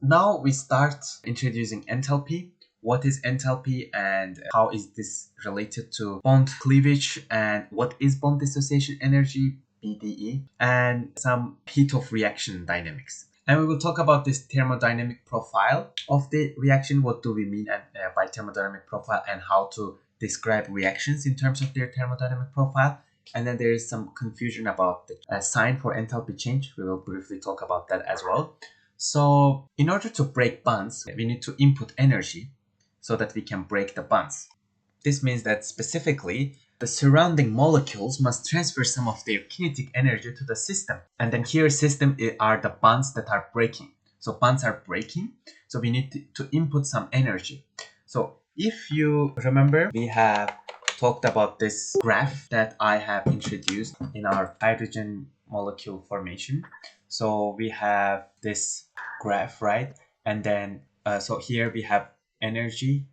now we start introducing enthalpy. What is enthalpy and how is this related to bond cleavage, and what is bond dissociation energy, BDE, and some heat of reaction dynamics. And we will talk about this thermodynamic profile of the reaction. What do we mean by thermodynamic profile, and how to describe reactions in terms of their thermodynamic profile. And then there is some confusion about the sign for enthalpy change. We will briefly talk about that as well. So in order to break bonds, we need to input energy so that we can break the bonds. This means that specifically the surrounding molecules must transfer some of their kinetic energy to the system. And then here system are the bonds that are breaking. So bonds are breaking, so we need to input some energy. So if you remember, we have talked about this graph that I have introduced in our hydrogen molecule formation. So we have this graph, right? And then so here we have energy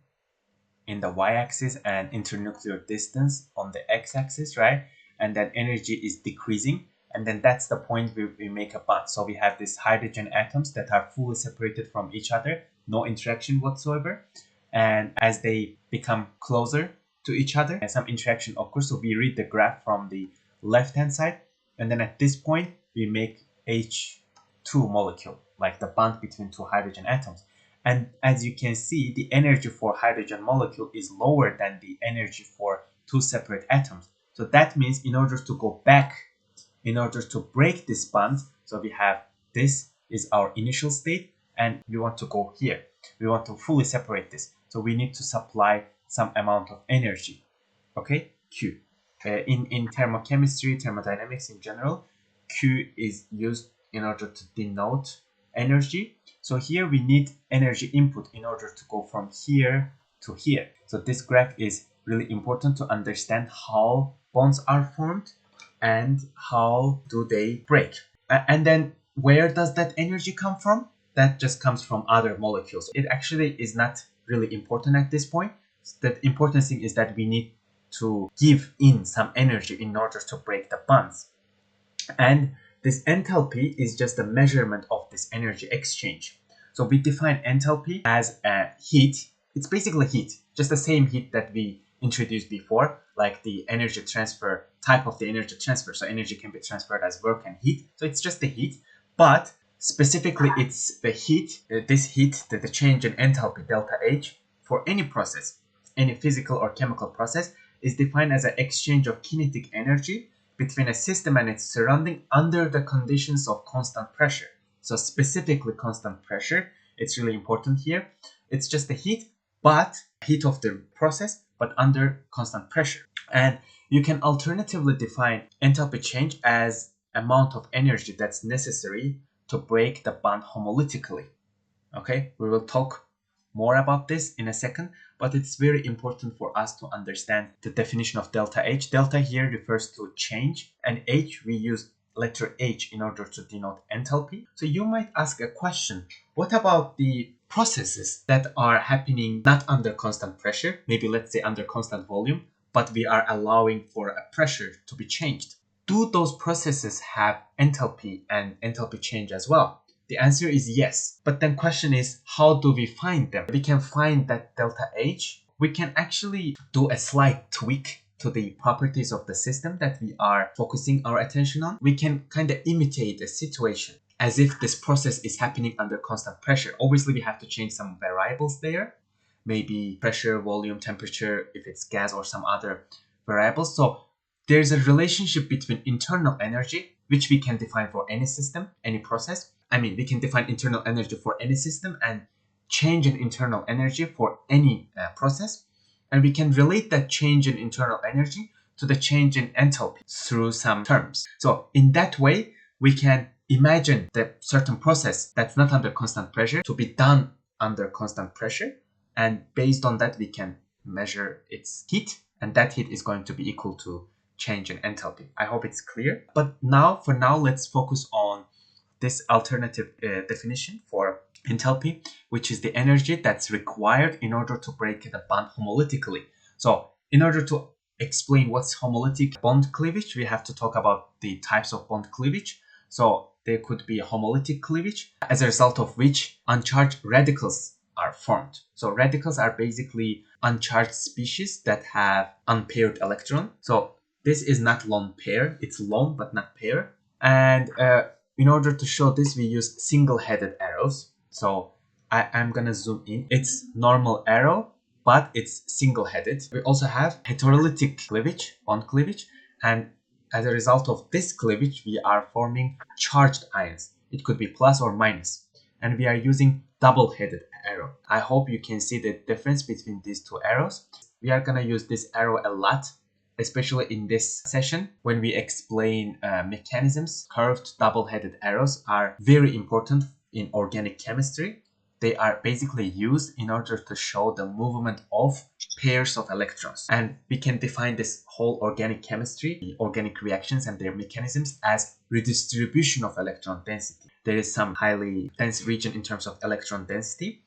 in the y-axis and internuclear distance on the x-axis, right? And then energy is decreasing, and then that's the point where we make a bond. So we have these hydrogen atoms that are fully separated from each other, no interaction whatsoever. And as they become closer to each other, some interaction occurs. So we read the graph from the left-hand side, and then at this point we make H2 molecule, like the bond between two hydrogen atoms. And as you can see, the energy for hydrogen molecule is lower than the energy for two separate atoms. So that means in order to go back, in order to break this bond, so we have this is our initial state, and we want to go here. We want to fully separate this. So we need to supply some amount of energy, okay, Q. In thermochemistry, thermodynamics in general, Q is used in order to denote energy. So here we need energy input in order to go from here to here. So this graph is really important to understand how bonds are formed and how do they break. And then where does that energy come from? That just comes from other molecules. It actually is not really important at this point. The important thing is that we need to give in some energy in order to break the bonds. And this enthalpy is just a measurement of this energy exchange. So we define enthalpy as a heat. It's basically heat, just the same heat that we introduced before, like the energy transfer, type of the energy transfer. So energy can be transferred as work and heat. So it's just the heat, but specifically it's the heat, this heat, the change in enthalpy, delta H, for any process, any physical or chemical process, is defined as an exchange of kinetic energy between a system and its surrounding under the conditions of constant pressure. So specifically constant pressure, it's really important here. It's just the heat, but heat of the process, but under constant pressure. And you can alternatively define enthalpy change as amount of energy that's necessary to break the bond homolytically. Okay, we will talk more about this in a second, but it's very important for us to understand the definition of delta H. Delta here refers to change, and H, we use letter H in order to denote enthalpy. So you might ask a question, what about the processes that are happening not under constant pressure, maybe let's say under constant volume, but we are allowing for a pressure to be changed? Do those processes have enthalpy and enthalpy change as well? The answer is yes. But then question is, how do we find them? We can find that delta H. We can actually do a slight tweak to the properties of the system that we are focusing our attention on. We can kind of imitate a situation as if this process is happening under constant pressure. Obviously, we have to change some variables there. Maybe pressure, volume, temperature, if it's gas or some other variables. So there's a relationship between internal energy, which we can define for any system, any process. We can define internal energy for any system and change in internal energy for any process. And we can relate that change in internal energy to the change in enthalpy through some terms. So in that way, we can imagine the certain process that's not under constant pressure to be done under constant pressure. And based on that, we can measure its heat. And that heat is going to be equal to change in enthalpy. I hope it's clear. But for now, let's focus on this alternative definition for enthalpy, which is the energy that's required in order to break the bond homolytically. So in order to explain what's homolytic bond cleavage, we have to talk about the types of bond cleavage. So there could be a homolytic cleavage, as a result of which uncharged radicals are formed. So radicals are basically uncharged species that have unpaired electron. So this is not lone pair, it's lone but not pair. And in order to show this, we use single-headed arrows. So I'm gonna zoom in. It's normal arrow, but it's single-headed. We also have heterolytic cleavage, bond cleavage, and as a result of this cleavage, we are forming charged ions. It could be plus or minus, and we are using double-headed arrow. I hope you can see the difference between these two arrows. We are gonna use this arrow a lot, especially in this session when we explain mechanisms. Curved double-headed arrows are very important in organic chemistry. They are basically used in order to show the movement of pairs of electrons. And we can define this whole organic chemistry, the organic reactions and their mechanisms, as redistribution of electron density. There is some highly dense region in terms of electron density,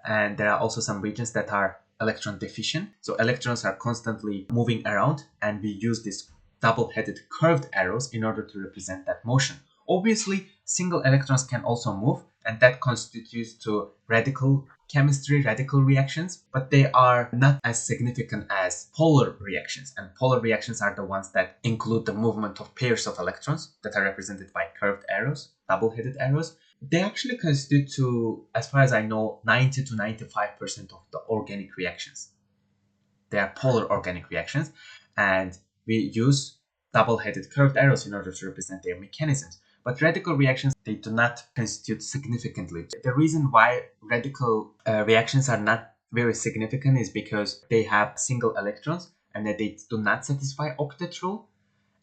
and there are also some regions that are electron deficient. So electrons are constantly moving around, and we use these double-headed curved arrows in order to represent that motion. Obviously, single electrons can also move, and that constitutes to radical chemistry, radical reactions, but they are not as significant as polar reactions. And polar reactions are the ones that include the movement of pairs of electrons that are represented by curved arrows, double-headed arrows. They actually constitute to, as far as I know, 90 to 95% of the organic reactions. They are polar organic reactions, and we use double-headed curved arrows in order to represent their mechanisms. But radical reactions, they do not constitute significantly. The reason why radical reactions are not very significant is because they have single electrons and that they do not satisfy octet rule,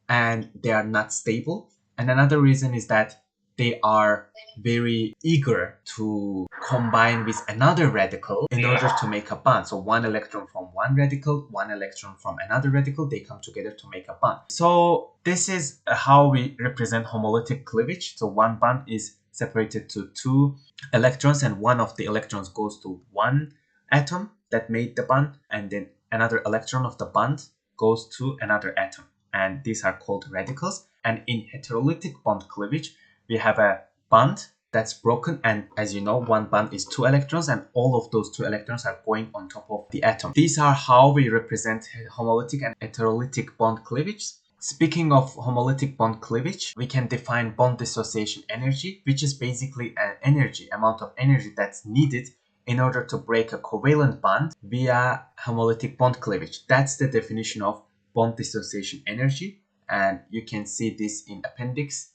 and they are not stable. And another reason is that they are very eager to combine with another radical in order to make a bond. So one electron from one radical, one electron from another radical, they come together to make a bond. So this is how we represent homolytic cleavage. So one bond is separated to two electrons, and one of the electrons goes to one atom that made the bond, and then another electron of the bond goes to another atom. And these are called radicals. And in heterolytic bond cleavage, we have a bond that's broken, and as you know, one bond is two electrons, and all of those two electrons are going on top of the atom. These are how we represent homolytic and heterolytic bond cleavage. Speaking of homolytic bond cleavage, we can define bond dissociation energy, which is basically an amount of energy that's needed in order to break a covalent bond via homolytic bond cleavage. That's the definition of bond dissociation energy, and you can see this in appendix.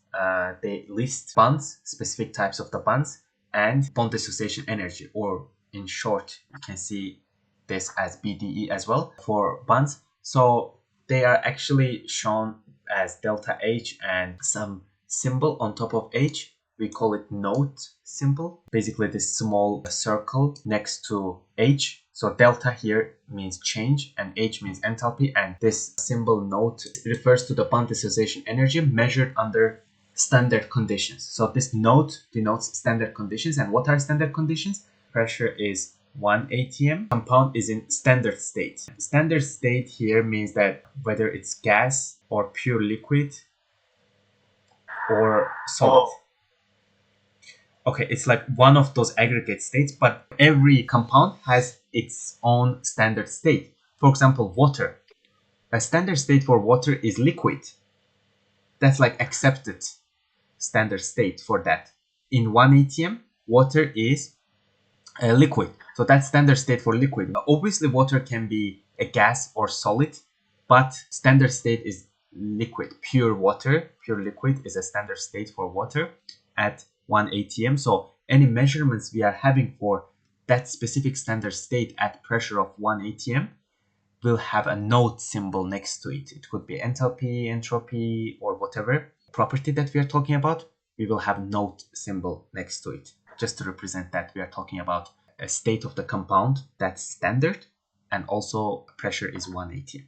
They list bonds, specific types of the bonds, and bond dissociation energy, or in short, you can see this as BDE as well for bonds. So they are actually shown as delta H and some symbol on top of H. We call it note symbol, basically this small circle next to H. So delta here means change and H means enthalpy, and this symbol note refers to the bond dissociation energy measured under standard conditions. So this note denotes standard conditions. And what are standard conditions? Pressure is 1 atm. Compound is in standard state. Standard state here means that whether it's gas or pure liquid or solid. Okay, it's like one of those aggregate states, but every compound has its own standard state. For example, water. A standard state for water is liquid. That's like accepted standard state for that. In 1 atm, water is a liquid. So that's standard state for liquid. Obviously, water can be a gas or solid, but standard state is liquid. Pure water, pure liquid is a standard state for water at 1 atm. So any measurements we are having for that specific standard state at pressure of 1 atm will have a note symbol next to it. It could be enthalpy, entropy, or whatever property that we are talking about. We will have note symbol next to it, just to represent that we are talking about a state of the compound that's standard, and also pressure is 1 atm.